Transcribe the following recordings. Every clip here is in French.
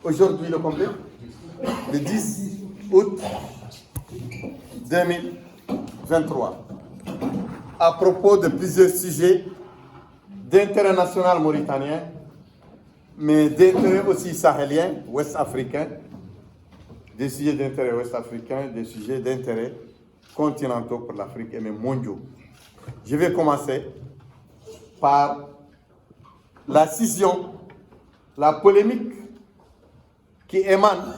Aujourd'hui, le combien? Le 10 août 2023. À propos de plusieurs sujets d'intérêt national mauritanien, mais d'intérêt aussi sahélien, ouest-africain, des sujets d'intérêt ouest-africain, des sujets d'intérêt continentaux pour l'Afrique et même mondiaux. Je vais commencer par la scission, la polémique qui émane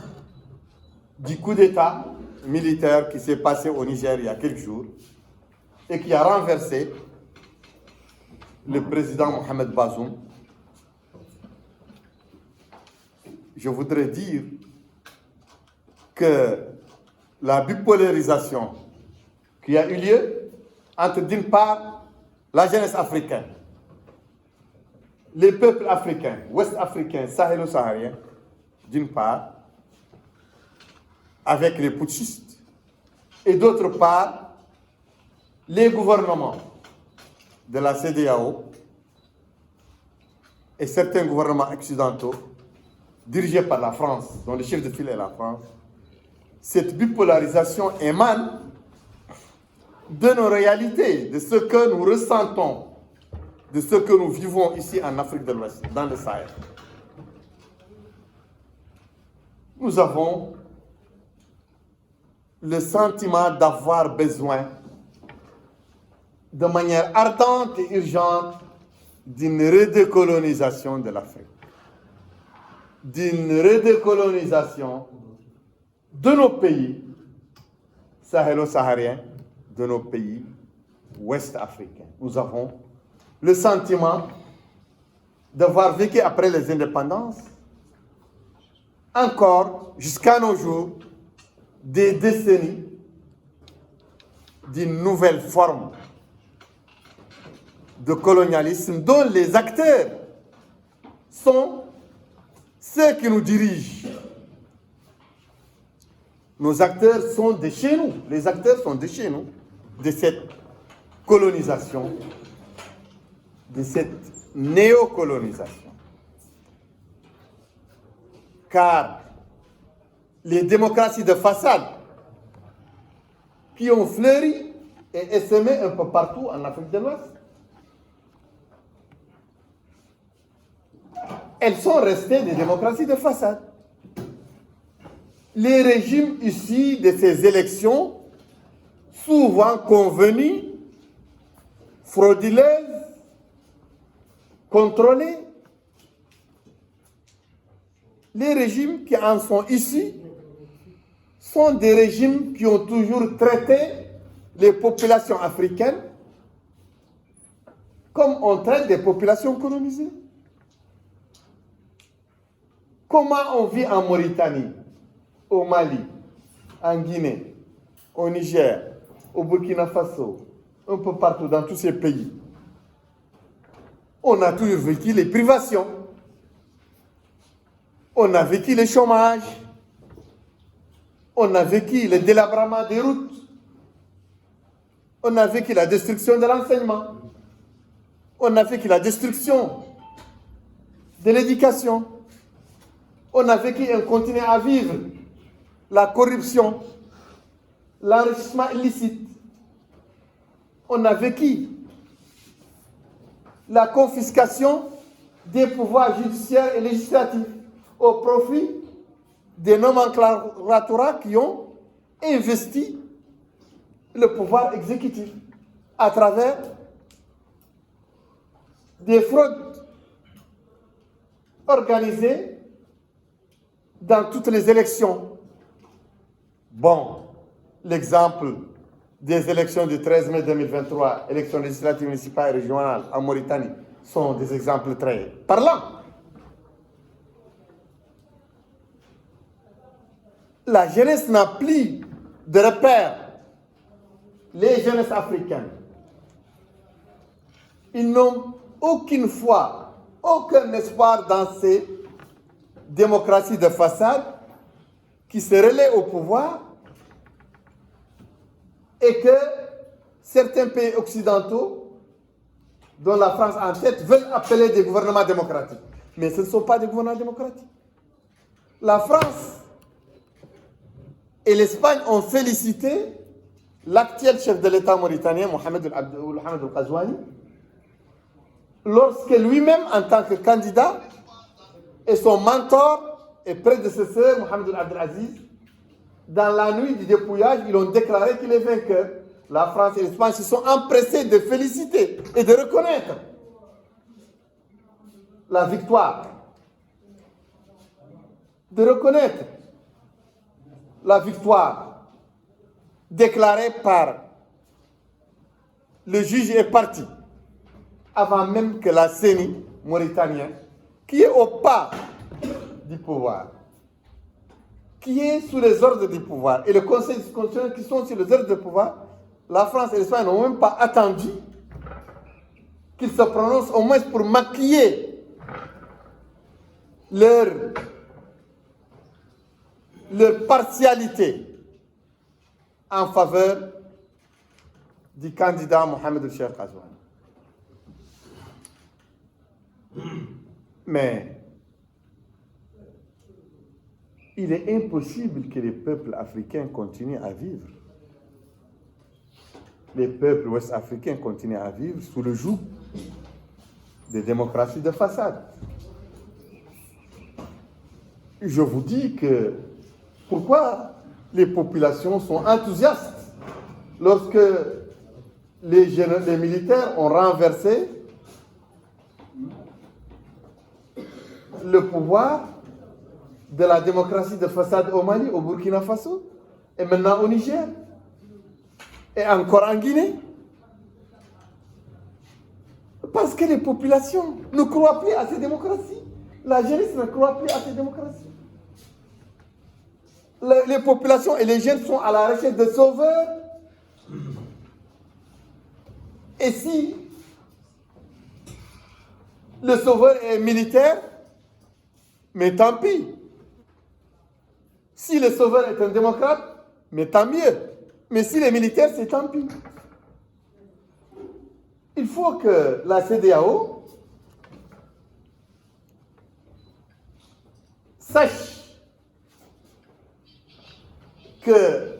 du coup d'État militaire qui s'est passé au Niger il y a quelques jours et qui a renversé le président Mohamed Bazoum. Je voudrais dire que la bipolarisation qui a eu lieu entre, d'une part, la jeunesse africaine, les peuples africains, ouest-africains, sahélo-sahariens, d'une part, avec les putschistes, et d'autre part, les gouvernements de la CEDEAO et certains gouvernements occidentaux dirigés par la France, dont le chef de file est la France. Cette bipolarisation émane de nos réalités, de ce que nous ressentons, de ce que nous vivons ici en Afrique de l'Ouest, dans le Sahel. Nous avons le sentiment d'avoir besoin, de manière ardente et urgente, d'une redécolonisation de l'Afrique, d'une redécolonisation de nos pays sahélo-sahariens, de nos pays ouest-africains. Nous avons le sentiment d'avoir vécu après les indépendances, encore jusqu'à nos jours, des décennies d'une nouvelle forme de colonialisme dont les acteurs sont ceux qui nous dirigent. Nos acteurs sont de chez nous. Les acteurs sont de chez nous, de cette colonisation, de cette néocolonisation. Car les démocraties de façade qui ont fleuri et essaimé un peu partout en Afrique de l'Ouest, elles sont restées des démocraties de façade. Les régimes issus de ces élections, souvent convenus, frauduleuses, contrôlées, les régimes qui en sont issus sont des régimes qui ont toujours traité les populations africaines comme on traite des populations colonisées. Comment on vit en Mauritanie, au Mali, en Guinée, au Niger, au Burkina Faso, un peu partout dans tous ces pays? On a toujours vécu les privations. On a vécu le chômage. On a vécu le délabrement des routes. On a vécu la destruction de l'enseignement. On a vécu la destruction de l'éducation. On a vécu et on continue à vivre la corruption, l'enrichissement illicite. On a vécu la confiscation des pouvoirs judiciaires et législatifs au profit des nomenclaturats qui ont investi le pouvoir exécutif à travers des fraudes organisées dans toutes les élections. Bon, l'exemple des élections du 13 mai 2023, élections législatives municipales et régionales en Mauritanie, sont des exemples très parlants. La jeunesse n'a plus de repères. Les jeunesses africaines, ils n'ont aucune foi, aucun espoir dans ces démocraties de façade qui se relaient au pouvoir et que certains pays occidentaux, dont la France en tête, veulent appeler des gouvernements démocratiques. Mais ce ne sont pas des gouvernements démocratiques. la France et l'Espagne ont félicité l'actuel chef de l'État mauritanien, Mohamed El-Ghazouani, lorsque lui-même, en tant que candidat, et son mentor et prédécesseur, Mohamed Abdelaziz, dans la nuit du dépouillage, ils ont déclaré qu'il est vainqueur. La France et l'Espagne se sont empressés de féliciter et de reconnaître la victoire. De reconnaître la victoire déclarée par le juge et parti, avant même que la CENI mauritanienne, qui est au pas du pouvoir, qui est sous les ordres du pouvoir, et le Conseil constitutionnel qui sont sur les ordres du pouvoir, la France et l'Espagne n'ont même pas attendu qu'ils se prononcent, au moins pour maquiller leur partialité en faveur du candidat Mohamed El-Cheikh Ghazouani. Mais il est impossible que les peuples africains continuent à vivre. Les peuples ouest-africains continuent à vivre sous le joug des démocraties de façade. Je vous dis que pourquoi les populations sont enthousiastes lorsque les militaires ont renversé le pouvoir de la démocratie de façade au Mali, au Burkina Faso, et maintenant au Niger, et encore en Guinée. Parce que les populations ne croient plus à ces démocraties. La jeunesse ne croit plus à ces démocraties. Les populations et les jeunes sont à la recherche de sauveurs. Et si le sauveur est militaire, mais tant pis. Si le sauveur est un démocrate, mais tant mieux. Mais s'il est militaire, c'est tant pis. Il faut que la CEDEAO sache que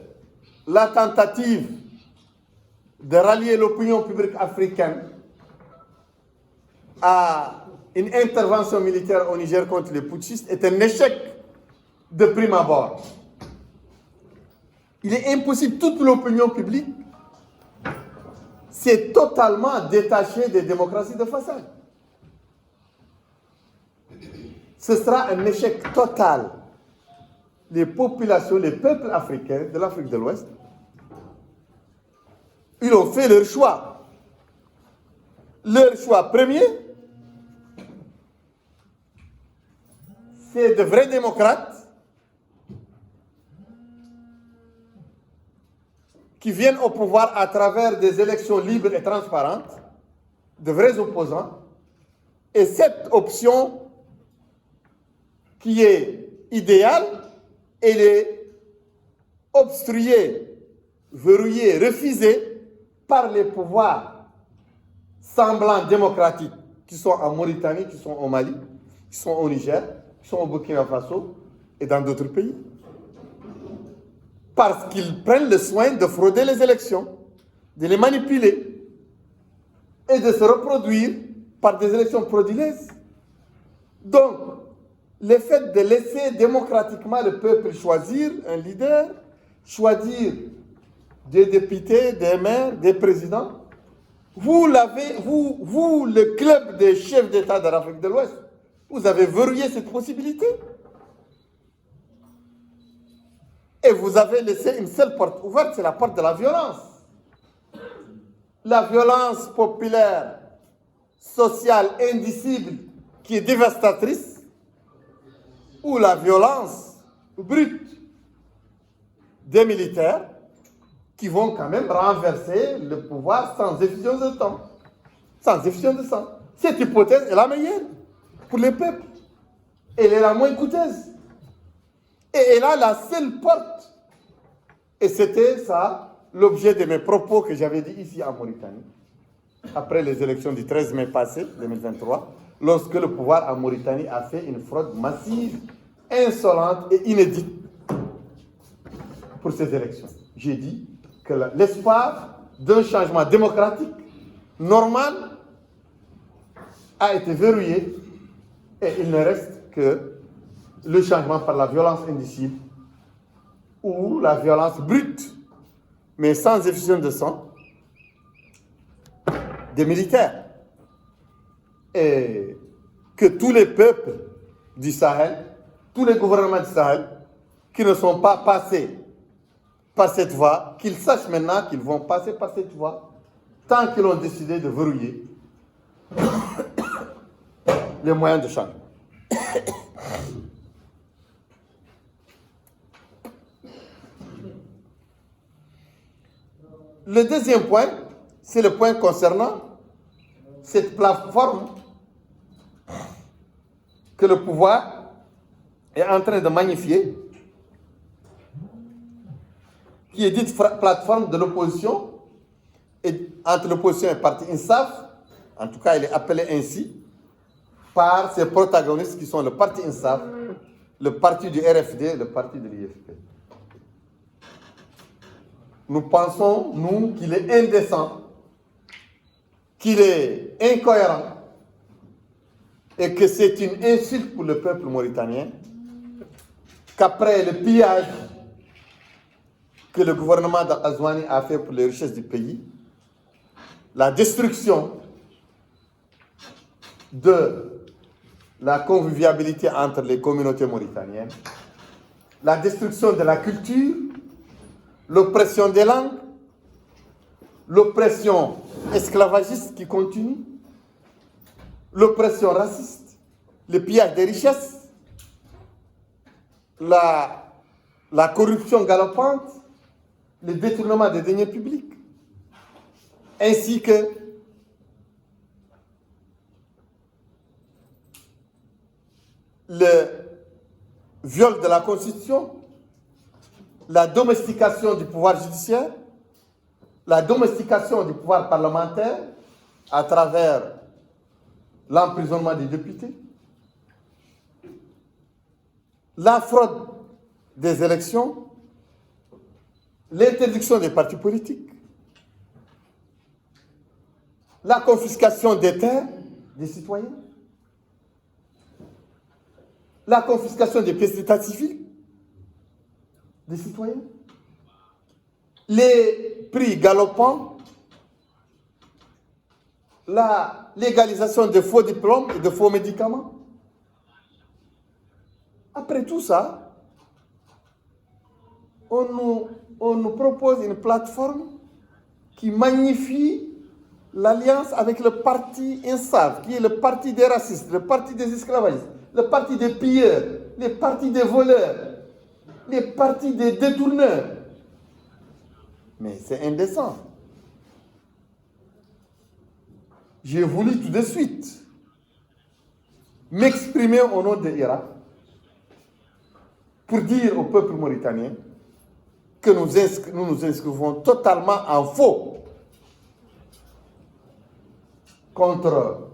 la tentative de rallier l'opinion publique africaine à une intervention militaire au Niger contre les putschistes est un échec de prime abord. Il est impossible, toute l'opinion publique s'est totalement détachée des démocraties de façade. Ce sera un échec total. Les populations, les peuples africains de l'Afrique de l'Ouest, ils ont fait leur choix. Leur choix premier, c'est de vrais démocrates qui viennent au pouvoir à travers des élections libres et transparentes, de vrais opposants. Et cette option qui est idéale, elle est obstruée, verrouillée, refusée par les pouvoirs semblants démocratiques qui sont en Mauritanie, qui sont au Mali, qui sont au Niger, qui sont au Burkina Faso et dans d'autres pays. Parce qu'ils prennent le soin de frauder les élections, de les manipuler et de se reproduire par des élections frauduleuses. Donc, le fait de laisser démocratiquement le peuple choisir un leader, choisir des députés, des maires, des présidents, vous, le club des chefs d'État de l'Afrique de l'Ouest, vous avez verrouillé cette possibilité. Et vous avez laissé une seule porte ouverte, c'est la porte de la violence. La violence populaire, sociale, indicible, qui est dévastatrice, ou la violence brute des militaires qui vont quand même renverser le pouvoir sans effusion de temps, sans effusion de sang. Cette hypothèse est la meilleure pour les peuples. Elle est la moins coûteuse. Et elle a la seule porte. Et c'était ça l'objet de mes propos que j'avais dit ici en Mauritanie, après les élections du 13 mai passé, 2023, lorsque le pouvoir en Mauritanie a fait une fraude massive insolente et inédite pour ces élections. J'ai dit que l'espoir d'un changement démocratique normal a été verrouillé et il ne reste que le changement par la violence indicible ou la violence brute, mais sans effusion de sang, des militaires. Et que tous les peuples du Sahel, tous les gouvernements du Sahel qui ne sont pas passés par cette voie, qu'ils sachent maintenant qu'ils vont passer par cette voie, tant qu'ils ont décidé de verrouiller les moyens de changement. Le deuxième point, c'est le point concernant cette plateforme que le pouvoir est en train de magnifier, qui est dite plateforme de l'opposition, et entre l'opposition et le parti INSAF, en tout cas il est appelé ainsi, par ses protagonistes qui sont le parti INSAF, le parti du RFD et le parti de l'IFP. Nous pensons, nous, qu'il est indécent, qu'il est incohérent et que c'est une insulte pour le peuple mauritanien qu'après le pillage que le gouvernement d'Azouani a fait pour les richesses du pays, la destruction de la convivialité entre les communautés mauritaniennes, la destruction de la culture, l'oppression des langues, l'oppression esclavagiste qui continue, l'oppression raciste, le pillage des richesses, la corruption galopante, le détournement des deniers publics, ainsi que le viol de la Constitution, la domestication du pouvoir judiciaire, la domestication du pouvoir parlementaire à travers l'emprisonnement des députés, la fraude des élections, l'interdiction des partis politiques, la confiscation des terres des citoyens, la confiscation des pièces d'état civil des citoyens, les prix galopants, la légalisation de faux diplômes et de faux médicaments. Après tout ça, on nous propose une plateforme qui magnifie l'alliance avec le parti INSAF, qui est le parti des racistes, le parti des esclavagistes, le parti des pilleurs, le parti des voleurs, les partis des détourneurs. Mais c'est indécent. J'ai voulu tout de suite m'exprimer au nom de l'Irak pour dire au peuple mauritanien que nous nous inscrivons totalement en faux contre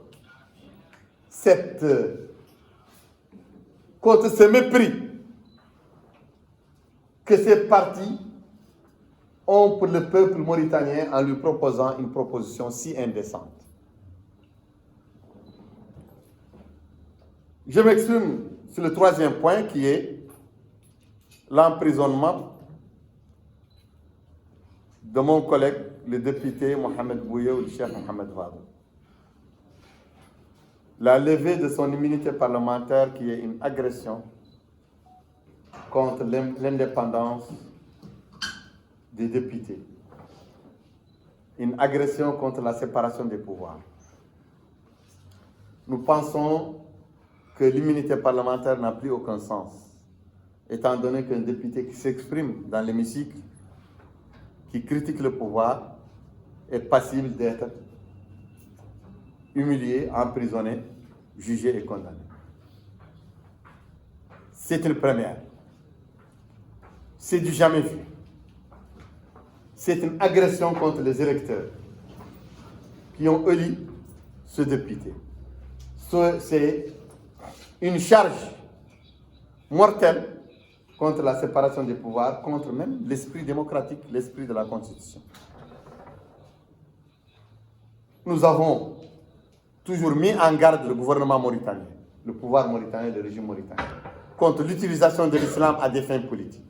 ce mépris que ces partis ont pour le peuple mauritanien en lui proposant une proposition si indécente. Je m'exprime sur le troisième point qui est l'emprisonnement de mon collègue, le député Mohamed Bouye ou le chef Mohamed Wade. La levée de son immunité parlementaire qui est une agression contre l'indépendance des députés, une agression contre la séparation des pouvoirs. Nous pensons que l'immunité parlementaire n'a plus aucun sens, étant donné qu'un député qui s'exprime dans l'hémicycle, qui critique le pouvoir, est passible d'être humilié, emprisonné, jugé et condamné. C'est une première. C'est du jamais vu. C'est une agression contre les électeurs qui ont élu ce député. C'est une charge mortelle contre la séparation des pouvoirs, contre même l'esprit démocratique, l'esprit de la Constitution. Nous avons toujours mis en garde le gouvernement mauritanien, le pouvoir mauritanien, le régime mauritanien, contre l'utilisation de l'islam à des fins politiques.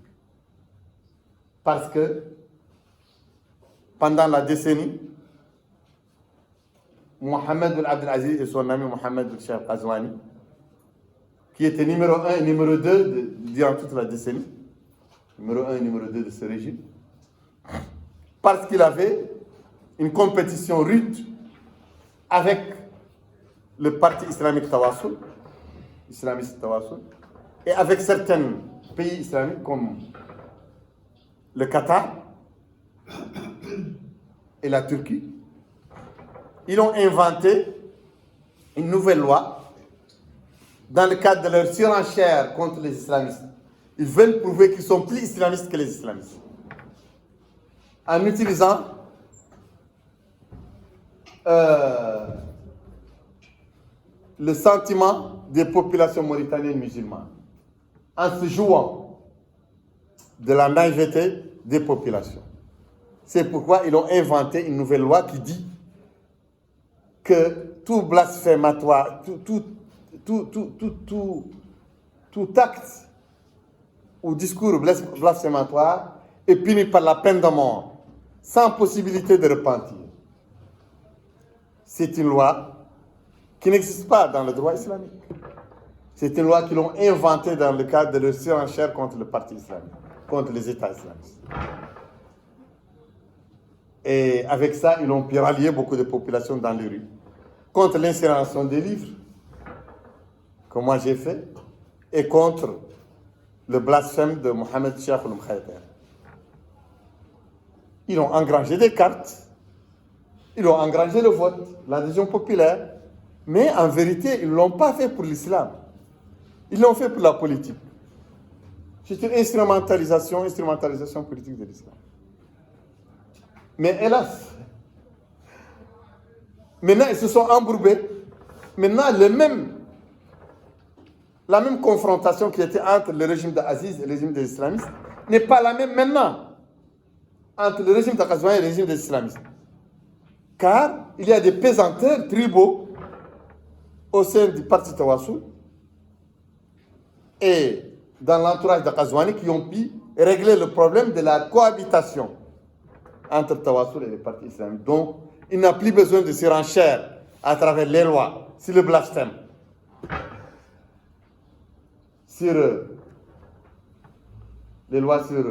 Parce que pendant la décennie, Mohamed El Abdelaziz et son ami Mohamed El Cheikh Ghazouani, qui était numéro 1 et numéro 2 durant toute la décennie, numéro 1 et numéro 2 de ce régime, parce qu'il avait une compétition rude avec le parti islamique Tawassul, islamiste Tawassul, et avec certains pays islamiques comme le Qatar et la Turquie. Ils ont inventé une nouvelle loi dans le cadre de leur surenchère contre les islamistes. Ils veulent prouver qu'ils sont plus islamistes que les islamistes. En utilisant le sentiment des populations mauritaniennes musulmanes, en se jouant de la naïveté des populations. C'est pourquoi ils ont inventé une nouvelle loi qui dit que tout blasphématoire, tout acte ou discours blasphématoire est puni par la peine de mort, sans possibilité de repentir. C'est une loi qui n'existe pas dans le droit islamique. C'est une loi qu'ils ont inventée dans le cadre de leur surenchère contre le parti islamique, contre les États islamistes. Et avec ça, ils ont pu rallier beaucoup de populations dans les rues, contre l'incinération des livres, que moi j'ai fait, et contre le blasphème de Mohamed Cheikh Al-Mkhayter. Ils ont engrangé des cartes, ils ont engrangé le vote, l'adhésion populaire, mais en vérité, ils ne l'ont pas fait pour l'islam. Ils l'ont fait pour la politique. C'est une instrumentalisation politique de l'islam. Mais hélas, maintenant ils se sont embourbés. Maintenant, la même confrontation qui était entre le régime d'Aziz et le régime des islamistes n'est pas la même maintenant entre le régime d'Ghazouani et le régime des islamistes. Car il y a des pesanteurs tribaux au sein du parti Tawassul et dans l'entourage de Ghazouani qui ont pu régler le problème de la cohabitation entre Tawassul et les partis islamiques. Donc, il n'a plus besoin de surenchère à travers les lois sur le blasphème, sur les lois sur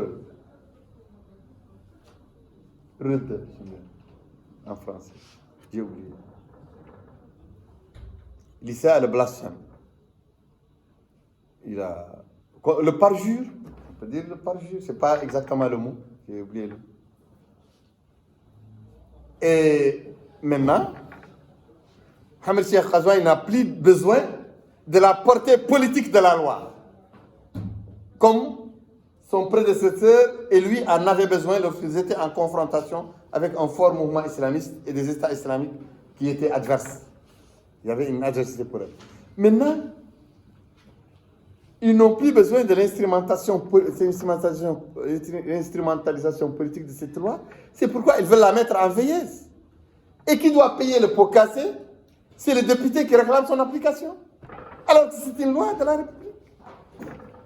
en français, j'ai oublié. L'Issa a le blasphème. Il a le parjure, on peut dire le parjure, c'est pas exactement le mot, j'ai oublié le mot. Et maintenant, Mohamed Cheikh Ghazouani n'a plus besoin de la portée politique de la loi, comme son prédécesseur et lui en avait besoin lorsqu'ils étaient en confrontation avec un fort mouvement islamiste et des États islamiques qui étaient adverses. Il y avait une adversité pour eux. Maintenant, ils n'ont plus besoin de l'instrumentalisation politique de cette loi. C'est pourquoi ils veulent la mettre en veilleuse. Et qui doit payer le pot cassé? C'est le député qui réclame son application. Alors que c'est une loi de la République.